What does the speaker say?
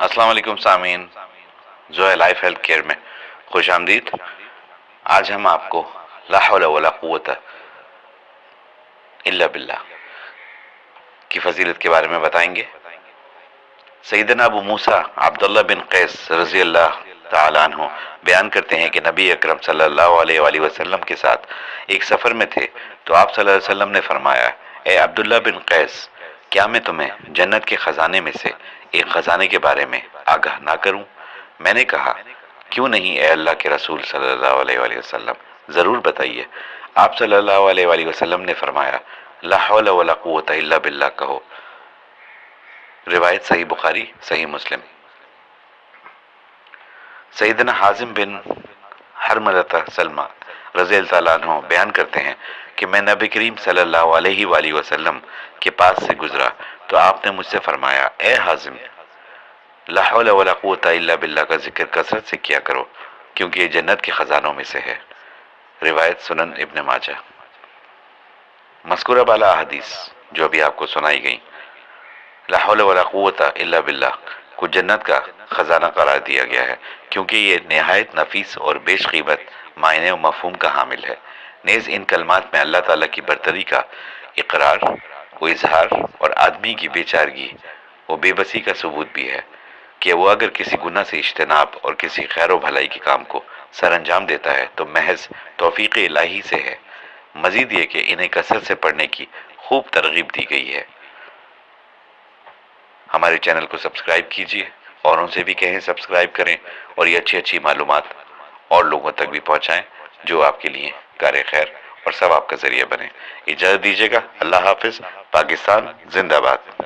السلام علیکم سامعین، جو ہے لائف ہیلتھ کیئر میں خوش آمدید۔ آج ہم آپ کو لا حول ولا قوت الا باللہ کی فضیلت کے بارے میں بتائیں گے۔ سیدنا ابو موسیٰ عبداللہ بن قیس رضی اللہ تعالیٰ عنہ بیان کرتے ہیں کہ نبی اکرم صلی اللہ علیہ وآلہ وسلم کے ساتھ ایک سفر میں تھے تو آپ صلی اللہ علیہ وسلم نے فرمایا، اے عبداللہ بن قیس، کیا میں تمہیں جنت کے خزانے میں سے ایک خزانے کے بارے میں آگاہ نہ کروں؟ میں نے کہا، کیوں نہیں اے اللہ کے رسول صلی اللہ علیہ وآلہ وسلم، ضرور بتائیے۔ آپ صلی اللہ علیہ وآلہ وسلم نے فرمایا، لا حول ولا قوت الا باللہ کہو۔ روایت صحیح بخاری، صحیح مسلم۔ سیدنا حازم بن حرملۃ سلمہ رضی اللہ تعالیٰ عنہ بیان کرتے ہیں کہ میں نبی کریم صلی اللہ علیہ وآلہ وسلم کے پاس سے گزرا تو آپ نے مجھ سے فرمایا، اے حازم، لا حول ولا قوت الا باللہ کا ذکر کثرت سے کیا کرو، کیونکہ یہ جنت کے خزانوں میں سے ہے۔ روایت سنن ابن ماجہ۔ مذکورہ بالا حدیث جو ابھی آپ کو سنائی گئی، لا حول ولا قوت الا باللہ کو جنت کا خزانہ قرار دیا گیا ہے، کیونکہ یہ نہایت نفیس اور بیش قیمت معنی و مفہوم کا حامل ہے۔ نیز ان کلمات میں اللہ تعالیٰ کی برتری کا اقرار و اظہار اور آدمی کی بے چارگی و بے بسی کا ثبوت بھی ہے کہ وہ اگر کسی گناہ سے اجتناب اور کسی خیر و بھلائی کے کام کو سر انجام دیتا ہے تو محض توفیق الہی سے ہے۔ مزید یہ کہ انہیں کثرت سے پڑھنے کی خوب ترغیب دی گئی ہے۔ ہمارے چینل کو سبسکرائب کیجیے، اور ان سے بھی کہیں سبسکرائب کریں، اور یہ اچھی معلومات اور لوگوں تک بھی پہنچائیں جو آپ کے لیے کار خیر اور ثواب کا ذریعہ بنے۔ اجازت دیجیے گا۔ اللہ حافظ۔ پاکستان زندہ باد۔